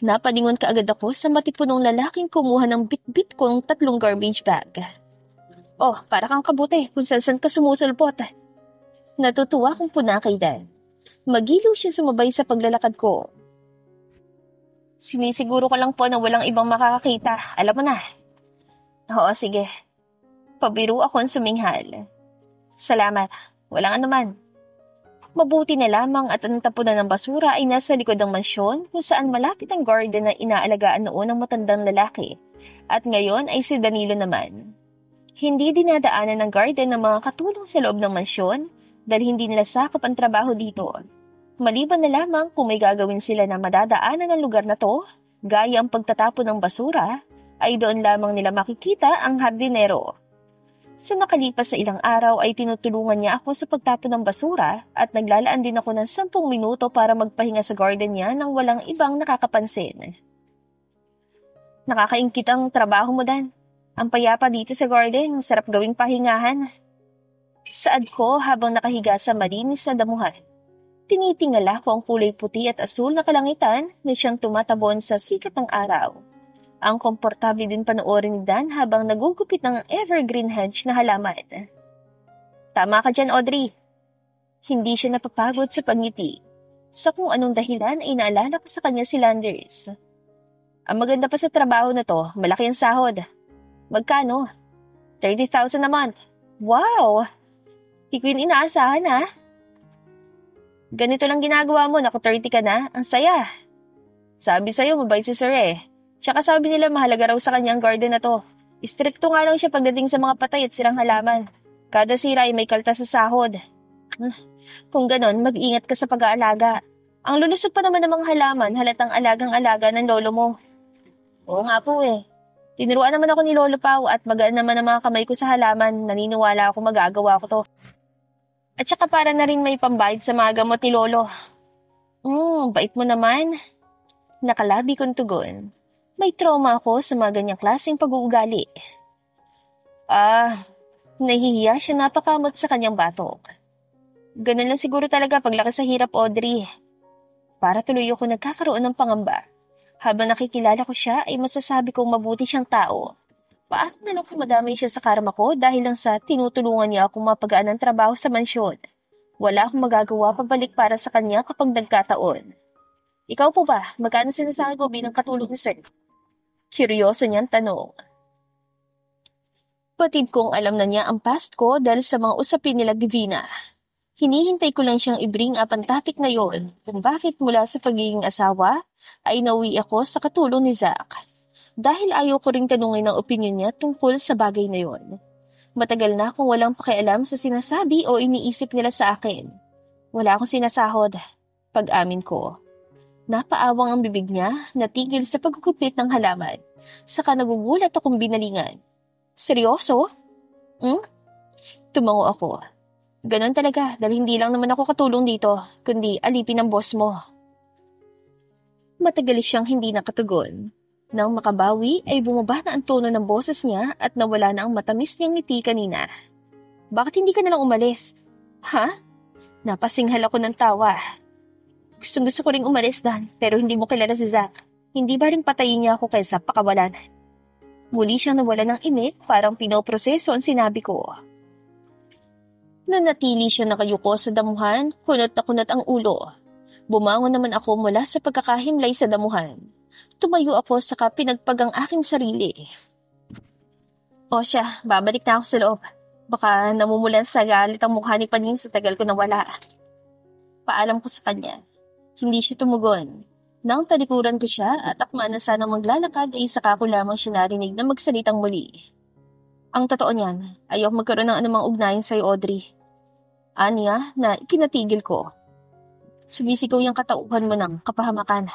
Napalingon kaagad ako sa matipunong lalaking kumuha ng bitbit kong 3 garbage bag. Oh, para kang kabuti kung saan ka sumusulpot. Natutuwa kong punakay Dan. Magiliw siya sumabay sa paglalakad ko. Sinisiguro ko lang po na walang ibang makakakita. Alam mo na. Oo, sige. Pabiro akong suminghal. Salamat. Walang anuman. Mabuti na lamang at ang tapunan ng basura ay nasa likod ng mansyon kung saan malapit ang garden na inaalagaan noon ng matandang lalaki. At ngayon ay si Danilo naman. Hindi dinadaanan ng garden ng mga katulong sa loob ng mansyon dahil hindi nila sakop ang trabaho dito. Maliban na lamang kung may gagawin sila na madadaanan ng lugar na to, gaya ang pagtatapon ng basura, ay doon lamang nila makikita ang hardinero. Sa nakalipas sa ilang araw ay tinutulungan niya ako sa pagtapon ng basura at naglalaan din ako ng 10 minuto para magpahinga sa garden niya nang walang ibang nakakapansin. Nakakaingkit ang trabaho mo, Dan. Ang payapa dito sa garden, sarap gawing pahingahan. Saad ko habang nakahiga sa malinis na damuhan. Tinitingala ko ang kulay puti at asul na kalangitan na siyang tumatabon sa sikat ng araw. Ang komportable din panoorin ni Dan habang nagugupit ng evergreen hedge na halaman. Tama ka dyan, Audrey. Hindi siya napapagod sa pagngiti. Sa kung anong dahilan ay naalala ko sa kanya si Landers. Ang maganda pa sa trabaho na to, malaki ang sahod. Magkano? 30,000 a month. Wow! Di ko yun inaasahan ha. Ganito lang ginagawa mo, naku 30 ka na, ang saya. Sabi sa'yo, mabait si Sir eh. Tsaka sabi nila mahalaga raw sa kanya ang garden na to. Istrikto nga lang siya pagdating sa mga patay at sirang halaman. Kada sira ay may kaltas sa sahod. Kung ganon, mag-ingat ka sa pag-aalaga. Ang lulusog pa naman ng mga halaman, halatang alagang-alaga ng lolo mo. Oo nga po eh. Tinuruan naman ako ni Lolo Pao at magaan naman ang mga kamay ko sa halaman. Naniniwala ako magagawa ko to. At saka para na rin may pambayad sa mga gamot ni Lolo. Bait mo naman. Nakalabi kong tugon. May trauma ako sa mga ganyang klaseng pag-uugali. Nahihiya siya napakamot sa kanyang batok. Ganun lang siguro talaga paglaki sa hirap, Audrey. Para tuloy ako nagkakaroon ng pangamba. Habang nakikilala ko siya ay masasabi kong mabuti siyang tao. Paano na lang kung madamay siya sa karma ko dahil lang sa tinutulungan niya akong mapagaan ng trabaho sa mansyon? Wala akong magagawa pabalik para sa kanya kapag nagkataon. Ikaw po ba? Magkano sinasahod mo bilang katulong ni Sir? Kuryoso niyang tanong. Patid kong alam na niya ang past ko dahil sa mga usapin nila Divina. Hinihintay ko lang siyang i-bring up ang topic ngayon kung bakit mula sa pagiging asawa ay nauwi ako sa katulong ni Zach. Dahil ayaw ko ring tanungin ang opinion niya tungkol sa bagay na yon. Matagal na akong walang pakialam sa sinasabi o iniisip nila sa akin. Wala akong sinasahod. Pag-amin ko. Napaawang ang bibig niya, natigil sa pagkukupit ng halaman. Saka nagugulat akong binalingan. Seryoso? Tumango ako. Ganon talaga dahil hindi lang naman ako katulong dito, kundi alipin ng boss mo. Matagal siyang hindi nakatugon. Nang makabawi ay bumaba na ang tono ng boses niya at nawala na ang matamis niyang ngiti kanina. Bakit hindi ka nalang umalis? Ha? Napasinghal ako ng tawa. Gusto ko ring umalis, Dan, pero hindi mo kilala si Zach. Hindi ba rin patayin niya ako kaysa pakawalan? Muli siyang nawala ng imik, parang pinoproseso ang sinabi ko. Nanatili siya nakayuko sa damuhan, kunot na kunot ang ulo. Bumangon naman ako mula sa pagkakahimlay sa damuhan. Tumayo ako saka pinagpag ang aking sarili. O siya, babalik na ako sa loob. Baka namumulan sa galit ang mukha ni Paning sa tagal ko nawala. Paalam ko sa kanya. Hindi siya tumugon. Nang talikuran ko siya at akma na sana maglalakad ay saka ko lamang siya narinig na magsalitang muli. Ang totoo niyan, ayaw magkaroon ng anumang ugnayan sa'yo, Audrey. Aniya na ikinatigil ko. Sumisigaw yung katauhan mo ng kapahamakan.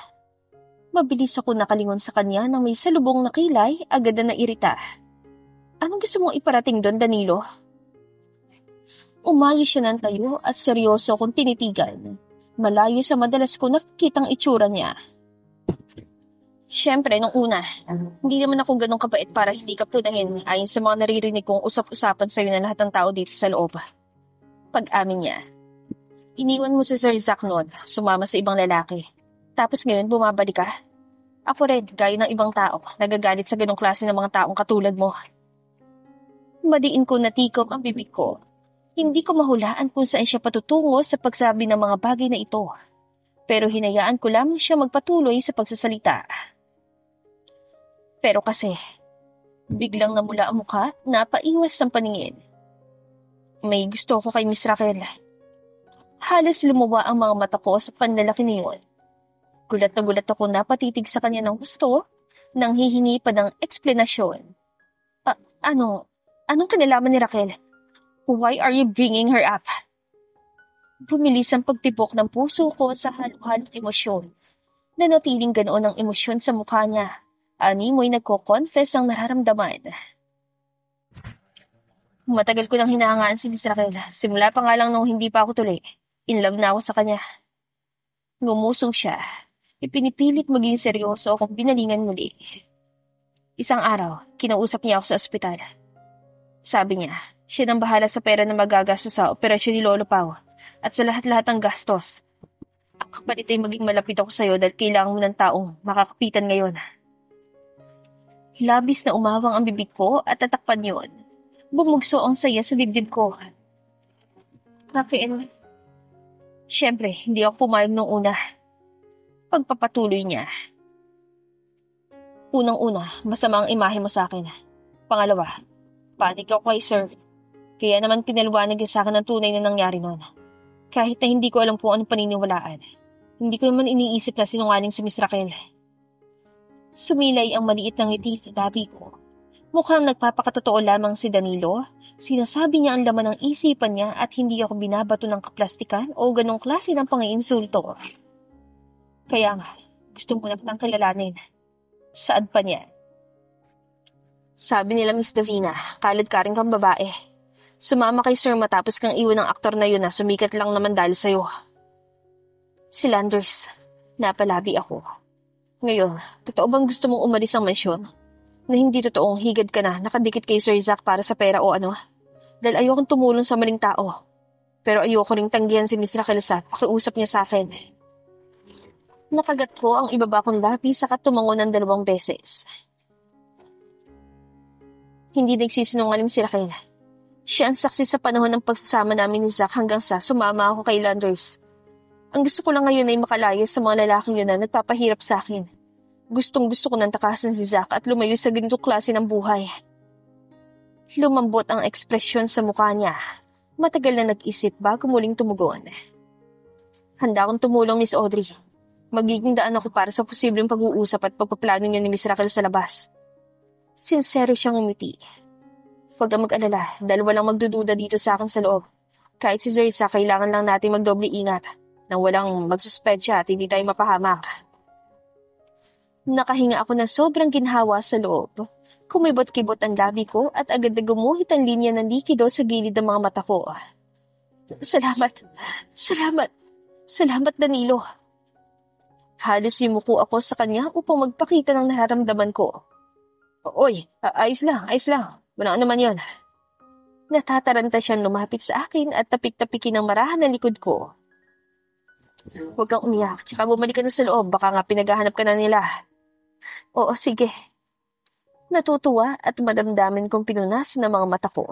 Mabilis ako nakalingon sa kanya nang may salubong na kilay, agad na nairita. Anong gusto mong iparating doon, Danilo? Umayo siya ng tayo at seryoso akong tinitigan. Malayo sa madalas ko nakikitang itsura niya. Siyempre, nung una, hindi naman ako ganun kabait para hindi ka punahin ayon sa mga naririnig kong usap-usapan sa'yo na lahat ng tao dito sa loob. Pag-amin niya. Iniwan mo si Sir Zach noon, sumama sa ibang lalaki. Tapos ngayon, bumabalik ka? Ako rin, gaya ng ibang tao, nagagalit sa ganong klase ng mga taong katulad mo. Madiin ko natikom ang bibig ko. Hindi ko mahulaan kung saan siya patutungo sa pagsabi ng mga bagay na ito. Pero hinayaan ko lamang siya magpatuloy sa pagsasalita. Pero kasi, biglang namula ang mukha na paiwas ng paningin. May gusto ko kay Miss Raquel. Halos lumuwa ang mga mata ko sa panlalaki niyon. Gulat na gulat ako na patitig sa kanya ng gusto nang hihingi pa ng eksplanasyon. Anong kinalaman ni Raquel? Why are you bringing her up? Bumilis ang pagtibok ng puso ko sa halo-halong emosyon. Nanatiling ganoon ang emosyon sa mukha niya. Animoy nagko-confess ang nararamdaman. Matagal ko nang hinahangaan si Miss Raquel. Simula pa nga lang nung hindi pa ako tuloy. In love na ako sa kanya. Ngumusong siya. Ipinipilit maging seryoso akong binalingan muli. Isang araw, kinausap niya ako sa ospital. Sabi niya, siya nang bahala sa pera na magagastos sa operasyon ni Lolo Pao at sa lahat-lahat ng gastos. Ang kapalit ay maging malapit ako sa'yo dahil kailangan mo ng taong makakapitan ngayon. Labis na umawang ang bibig ko at tatakpan yun. Bumugso ang saya sa dibdib ko. Raquel, siyempre, hindi ako pumayag nung una. Pagpapatuloy niya. Unang-una, masama ang imahe mo sa akin. Pangalawa, panig ako kay Sir. Kaya naman pinaliwanag niya sa akin ang tunay na nangyari noon. Kahit na hindi ko alam kung anong paniniwalaan. Hindi ko naman iniisip na sinungaling si Miss Raquel. Sumilay ang maliit na ngiti sa labi ko. Mukhang nagpapakatotoo lamang si Danilo. Sinasabi niya ang laman ng isipan niya at hindi ako binabato ng kaplastikan o ganong klase ng pangiinsulto. Kaya nga, gusto mo na kitang kilalanin. Saad pa niya. Sabi nila Miss Davina, kalad ka rin kang babae. Sumama kay Sir matapos kang iwan ng aktor na yun na sumikat lang naman dahil sa'yo. Si Landers, napalabi ako. Ngayon, totoo bang gusto mong umalis ang mansyon? Na hindi totoong higad ka na nakadikit kay Sir Zack para sa pera o ano? Dahil ayokong tumulong sa maling tao. Pero ayoko ring tanggihan si Miss Raquel sa pakiusap niya sa akin. Nakagat ko ang ibaba kong labi sa tumango ng 2 beses. Hindi nagsisinungaling si Raquel. Siya ang saksi sa panahon ng pagsasama namin ni Zack hanggang sa sumama ako kay Landers. Ang gusto ko lang ngayon ay makalaya sa mga lalaking yun na nagpapahirap sa akin. Gustong-gusto ko nang takasan si Zack at lumayo sa ganitong klase ng buhay. Lumambot ang ekspresyon sa mukha niya. Matagal na nag-isip bago muling tumugon. Handa akong tumulong, Miss Audrey. Magiging daan ako para sa posibleng pag-uusap at pagpaplano niyo ni Miss Raquel sa labas. Sincero siyang umiti. Huwag kang mag-alala dahil walang magdududa dito sa akin sa loob. Kahit si Zersa, kailangan lang natin magdoble ingat nang walang magsuspetsya at hindi tayo mapahamak. Nakahinga ako na sobrang ginhawa sa loob. Kumibot-kibot ang labi ko at agad na gumuhit ang linya ng likido sa gilid ng mga mata ko. Salamat. Salamat, Danilo. Halos yumuko ako sa kanya upang magpakita ng nararamdaman ko. Oy, ayos lang. Walang naman yon. Natataranta siyang lumapit sa akin at tapik-tapikin ang marahan ng likod ko. Huwag kang umiyak, tsaka bumalik ka na sa loob, baka nga pinaghahanap ka na nila. Oo, sige. Natutuwa at madamdamin kong pinunasan ng mga mata ko.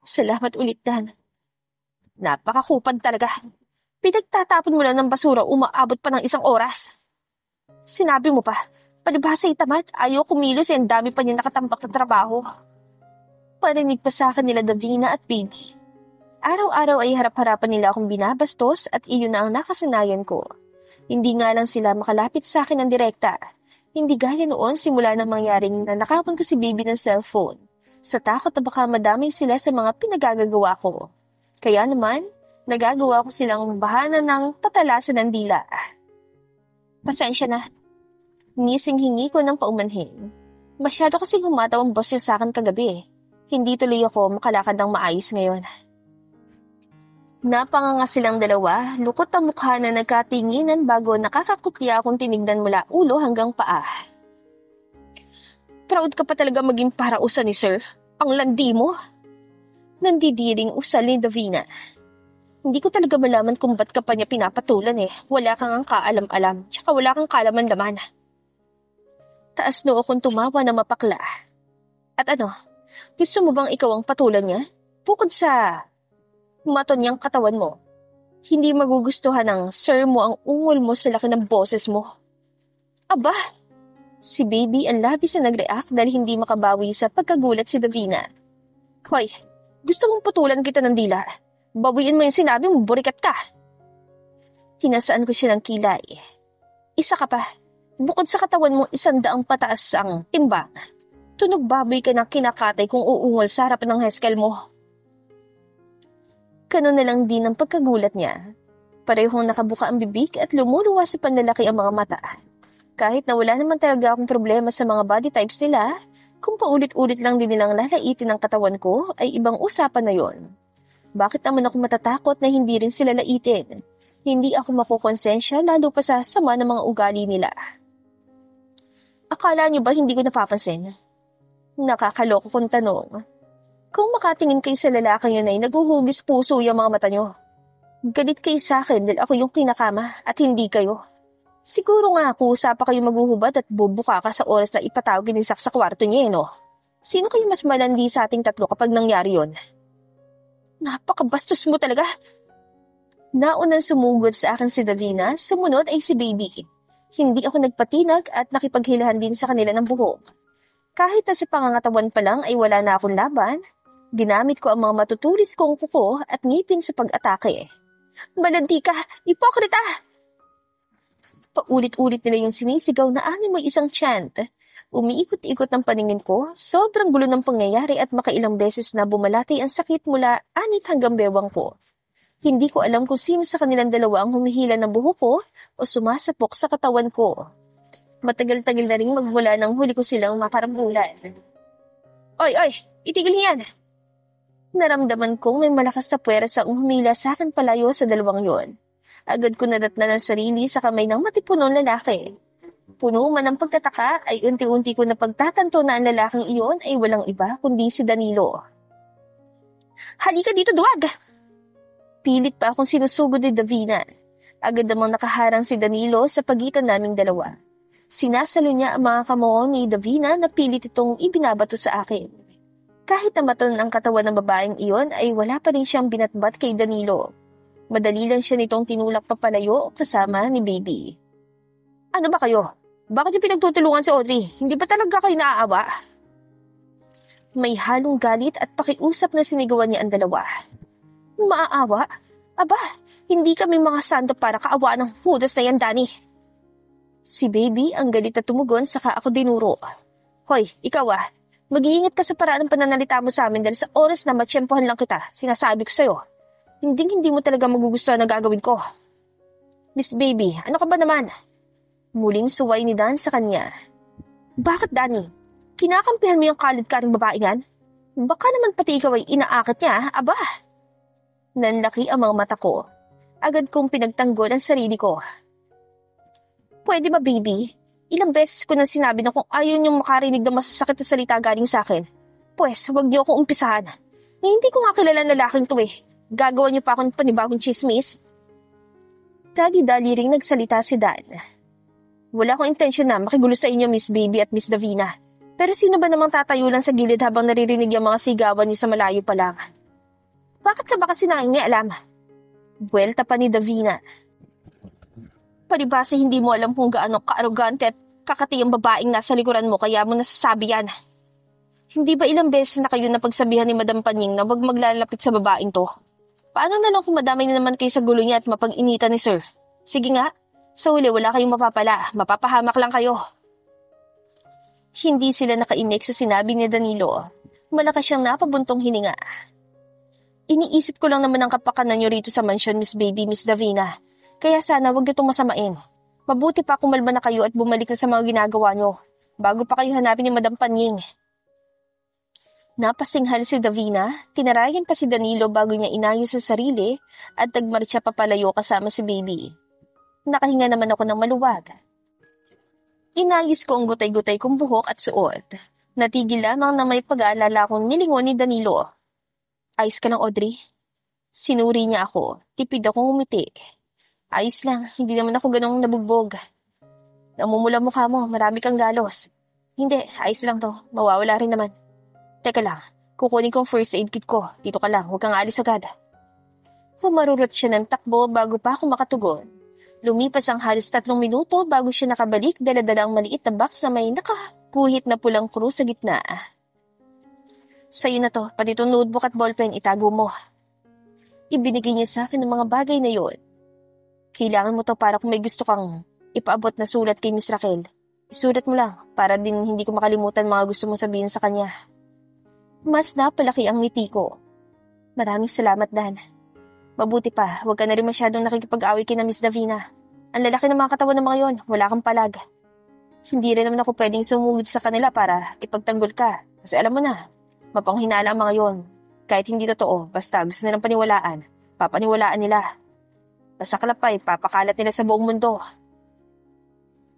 Salamat ulit, Dan. Napakakupad talaga. Pinagtatapon mo lang ng basura, umaabot pa ng 1 oras. Sinabi mo pa, palibhasa itamat, ayaw kumilos ang dami pa niya nakatambak na trabaho. Parinig pa sa akin nila Davina at Bibi. Araw-araw ay harap-harapan nila akong binabastos at iyon na ang nakasanayan ko. Hindi nga lang sila makalapit sa akin ng direkta. Hindi gaya noon simula nang mangyaring nanakapan ko si Bibi ng cellphone. Sa takot na baka madamay sila sa mga pinagagagawa ko. Kaya naman, nagagawa ko silang bahana ng patalasan ng dila. Pasensya na. Ngising-hingi ko ng paumanhin. Masyado kasing humataw ang boss niya sa akin kagabi. Hindi tuloy ako makalakad ng maayos ngayon. Napanganga silang dalawa, lukot ang mukha na nagkatinginan bago nakakakutya akong tinignan mula ulo hanggang paa. Proud ka pa talaga maging parausan ni Sir. Ang landi mo. Nandidiring usal ni Davina. Hindi ko talaga malaman kung ba't ka pa niya pinapatulan eh. Wala kang ang kaalam-alam, tsaka wala kang kalaman-laman. Taas noo akong tumawa na mapakla. At ano, gusto mo bang ikaw ang patulan niya? Bukod sa maton niyang katawan mo, hindi magugustuhan ng sir mo ang ungol mo sa laki ng boses mo. Aba! Si Baby ang labis na nag-react dahil hindi makabawi sa pagkagulat si Davina. Hoy, gusto mong putulan kita ng dila? Bawiin mo yung sinabi mo, burikat ka! Tinasaan ko siya ng kilay. Isa ka pa. Bukod sa katawan mo 100 pataas ang timbang. Tunog baboy ka na kinakatay kung uungol sa harap ng heskel mo. Kanon na lang din ang pagkagulat niya. Parehong nakabuka ang bibig at lumuluwa sa panlalaki ang mga mata. Kahit na wala naman talaga akong problema sa mga body types nila, kung paulit-ulit lang din nilang lalaitin ang katawan ko, ay ibang usapan na yon. Bakit naman ako matatakot na hindi rin sila laitin? Hindi ako makukonsensya lalo pa sa sama ng mga ugali nila. Akala niyo ba hindi ko napapansin? Nakakaloko kong tanong. Kung makatingin kayo sa lalaking yun ay naguhugis puso yung mga mata niyo. Galit kayo sa akin dahil ako yung kinakama at hindi kayo. Siguro nga kusa pa kayo maghuhubad at bubuka ka sa oras na ipatawag ni Sak sa kwarto niya, no? Sino kayo mas malandi sa ating tatlo kapag nangyari yon? Napakabastos mo talaga. Naunang sumugod sa akin si Davina, sumunod ay si Baby. Hindi ako nagpatinag at nakipaghilahan din sa kanila ng buhok. Kahit na sa pangangatawan pa lang ay wala na akong laban, ginamit ko ang mga matutulis kong kuko at ngipin sa pag-atake. Malandi ka! Ipokrita! Paulit-ulit nila yung sinisigaw na ani mo isang chant. Umiikot-ikot ang paningin ko, sobrang gulo ng pangyayari at makailang beses na bumalati ang sakit mula anit hanggang bewang ko. Hindi ko alam kung sino sa kanilang dalawa ang humihila ng buhok ko o sumasapok sa katawan ko. Matagal-tagal na rin magmula nang huli ko silang makarambulan. Oy, oy! Itigil niyan! Naramdaman kong may malakas na puwersa ang humila sa akin palayo sa dalawang yon. Agad ko nadatnan ang sarili sa kamay ng matipunong lalaki. Puno man ng pagtataka ay unti-unti ko napagtatanto na ang lalaking iyon ay walang iba kundi si Danilo. Halika dito, duwag! Pilit pa akong sinusugod ni Davina. Agad namang nakaharang si Danilo sa pagitan naming dalawa. Sinasalo niya ang mga kamao ni Davina na pilit itong ibinabato sa akin. Kahit na maton ang katawan ng babaeng iyon ay wala pa rin siyang binatbat kay Danilo. Madali lang siya nitong tinulak papalayo kasama ni Baby. Ano ba kayo? Bakit yung pinagtutulungan si Audrey? Hindi ba talaga kayo naaawa? May halong galit at pakiusap na sinigawan niya ang dalawa. Maaawa? Aba, hindi kami mga santo para kaawaan ng hudas na yan, Danny. Si Baby ang galit na tumugon saka ako dinuro. Hoy, ikaw mag-iingat ka sa paraan ng pananalita mo sa amin dahil sa oras na matsyempohan lang kita, sinasabi ko sa'yo. Hindi mo talaga magugustuhan ang gagawin ko. Miss Baby, ano ka ba naman? Muling suway ni Dan sa kanya. Bakit, Danny? Kinakampihan mo yung kalid-karing babae yan? Baka naman pati ikaw ay inaakit niya, aba? Nanlaki ang mga mata ko. Agad kong pinagtanggol ang sarili ko. Pwede ba, Baby? Ilang beses ko na sinabi na kung ayaw niyong makarinig ng masasakit na salita galing sa akin, pues huwag niyo akong umpisahan. Hindi ko nga kilala lalaking to eh. Gagawa niyo pa akong panibagong chismis? Dali-dali ring nagsalita si Dan. Wala akong intensyon na makigulo sa inyo, Miss Baby at Miss Davina. Pero sino ba namang tatayo lang sa gilid habang naririnig yung mga sigawan niyo sa malayo pa lang? Bakit ka ba kasi nangingialam? Buwelta pa ni Davina. Palibasa hindi mo alam kung gaano ka-arogante at kakati yung babaeng nasa likuran mo kaya mo nasasabi yan. Hindi ba ilang beses na kayo napagsabihan ni Madam Panying na wag maglalapit sa babaeng to? Paano na lang kung madamay na naman kayo sa gulo niya at mapag-initan ni Sir? Sige nga, sa huli wala kayong mapapala, mapapahamak lang kayo. Hindi sila nakaimik sa sinabi ni Danilo. Malakas siyang napabuntong hininga. Iniisip ko lang naman ang kapakanan niyo rito sa mansyon, Miss Baby, Miss Davina. Kaya sana wag niyo itong masamain. Mabuti pa kumalma na kayo at bumalik na sa mga ginagawa niyo, bago pa kayo hanapin ni Madam Panying. Napasinghal si Davina, tinarayan pa si Danilo bago niya inayos sa sarili at nagmarcha papalayo kasama si Baby. Nakahinga naman ako ng maluwag. Inayos ko ang gutay-gutay kong buhok at suot. Natigil lamang na may pag-aalala akong nilingon ni Danilo. Ayos ka lang, Audrey? Sinuri niya ako, tipid akong umiti. Ayos lang, hindi naman ako ganong nabugbog. Namumula mukha mo, marami kang galos. Hindi, ayos lang to. Mawawala rin naman. Teka lang, kukunin ko ang first aid kit ko. Dito ka lang, huwag kang aalis agad. Humarurot siya ng takbo bago pa ako makatugon. Lumipas ang halos 3 minuto bago siya nakabalik, dala-dala ang maliit na box na may nakakuhit na pulang krus sa gitna. Sa'yo na to, pati itong notebook at ballpen, itago mo. Ibinigay niya sa akin ng mga bagay na yon. Kailangan mo to para kung may gusto kang ipaabot na sulat kay Miss Raquel. Isulat mo lang, para din hindi ko makalimutan mga gusto mong sabihin sa kanya. Mas napalaki ang ngiti ko. Maraming salamat, Dan. Mabuti pa, huwag ka na rin masyadong nakikipag-away kina Miss Davina. Ang lalaki ng mga katawan ng mga yon, wala kang palag. Hindi rin naman ako pwedeng sumugod sa kanila para ipagtanggol ka. Kasi alam mo na, mapanghinala ang mga yon. Kahit hindi totoo, basta gusto nilang paniwalaan, papaniwalaan nila. Masaklap pa, papakalat nila sa buong mundo.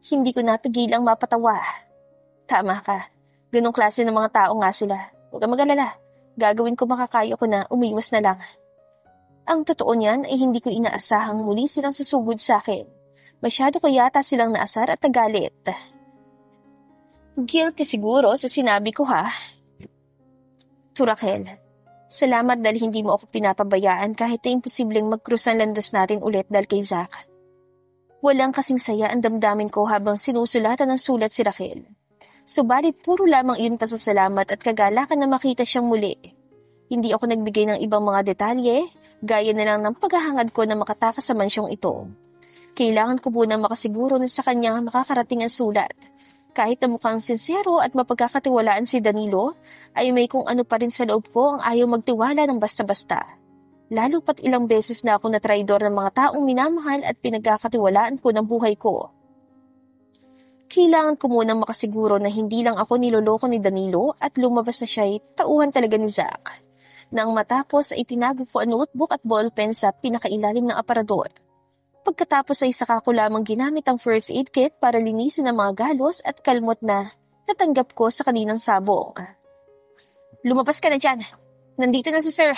Hindi ko napigilang mapatawa. Tama ka, ganong klase ng mga tao nga sila. Huwag kang mag-alala, gagawin ko makakaya ko na umiwas na lang. Ang totoo niyan ay hindi ko inaasahang muli silang susugod sa akin. Masyado ko yata silang naasar at nagalit. Guilty siguro sa sinabi ko ha. To Raquel, salamat dahil hindi mo ako pinapabayaan kahit na imposibleng mag-cross ang landas natin ulit dahil kay Zach. Walang kasing saya ang damdamin ko habang sinusulatan ng sulat si Raquel. Subalit puro lamang iyon pasasalamat at kagalakan na makita siyang muli. Hindi ako nagbigay ng ibang mga detalye, gaya na lang ng paghahangad ko na makatakas sa mansyong ito. Kailangan ko muna makasiguro na sa kanya makakarating ang sulat. Kahit na mukhang sincero at mapagkakatiwalaan si Danilo, ay may kung ano pa rin sa loob ko ang ayaw magtiwala ng basta-basta. Lalo pat ilang beses na ako natraidor ng mga taong minamahal at pinagkakatiwalaan ko ng buhay ko. Kailangan ko munang makasiguro na hindi lang ako niloloko ni Danilo at lumabas na siya'y tauhan talaga ni Zach. Nang matapos ay tinago ko ang notebook at ballpen sa pinakailalim ng aparador. Pagkatapos ay saka ko lamang ginamit ang first aid kit para linisin ang mga galos at kalmot na natanggap ko sa kaninang sabong. Lumabas ka na dyan. Nandito na si Sir.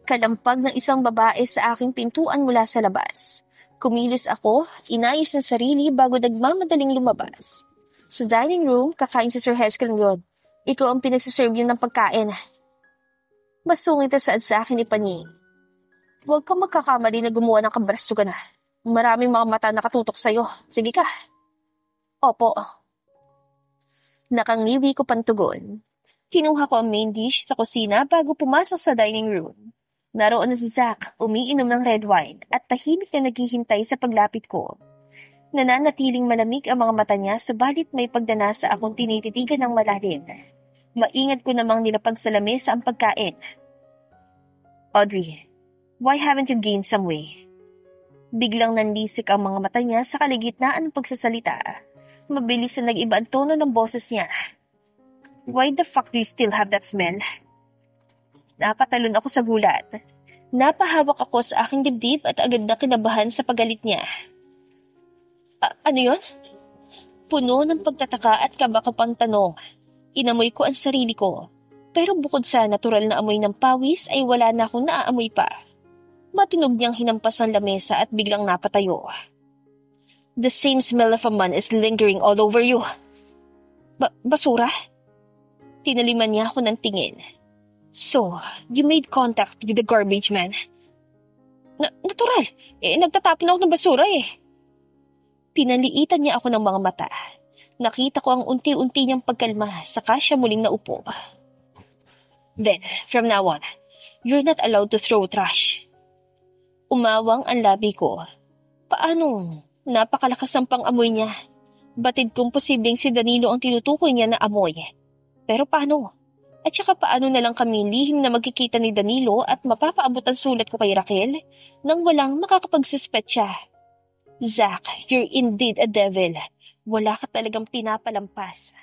Kalampag ng isang babae sa aking pintuan mula sa labas. Kumilos ako, inayos ng sarili bago nagmamadaling lumabas. Sa dining room, kakain si Sir Haskell ngayon. Ikaw ang pinagsaserve niya ng pagkain. Masungit na saad sa akin ni Pani. Huwag kang magkakamali na gumawa ng kabrasto ka na. Maraming mga mata nakatutok sa'yo. Sige ka. Opo. Nakangiwi ko pantugon. Kinuha ko ang main dish sa kusina bago pumasok sa dining room. Naroon na si Zach, umiinom ng red wine at tahimik na naghihintay sa paglapit ko. Nananatiling malamig ang mga mata niya subalit may pagdanasa akong tinititigan ng malalim. Maingat ko namang nilapag sa lamesa ang pagkain. Audrey, why haven't you gained some weight? Biglang nanlisik ang mga mata niya sa kaligitnaan ng pagsasalita. Mabilis na nag-iba ang tono ng boses niya. Why the fuck do you still have that smell? Napatalon ako sa gulat. Napahawak ako sa aking dibdib at agad na kinabahan sa paggalit niya. Ano yon? Puno ng pagtataka at kabakapang tanong. Inamoy ko ang sarili ko. Pero bukod sa natural na amoy ng pawis ay wala na akong naaamoy pa. Matunog niyang hinampas ang lamesa at biglang napatayo. The same smell of a man is lingering all over you. Basura? Tinaliman niya ako ng tingin. So, you made contact with the garbage man? Natural. Nagtatapon ako ng basura eh. Pinaliitan niya ako ng mga mata. Nakita ko ang unti-unti niyang pagkalma, saka siya muling naupo. Then, from now on, you're not allowed to throw trash. Umawang ang labi ko. Paano? Napakalakas ng pang-amoy niya. Batid kong posibleng si Danilo ang tinutukoy niya na amoy. Pero paano? At saka paano na lang kami lihim na magkikita ni Danilo at mapapaabot ang sulat ko kay Raquel nang walang makakapagsuspetsa? Zach, you're indeed a devil. Wala ka talagang pinapalampas.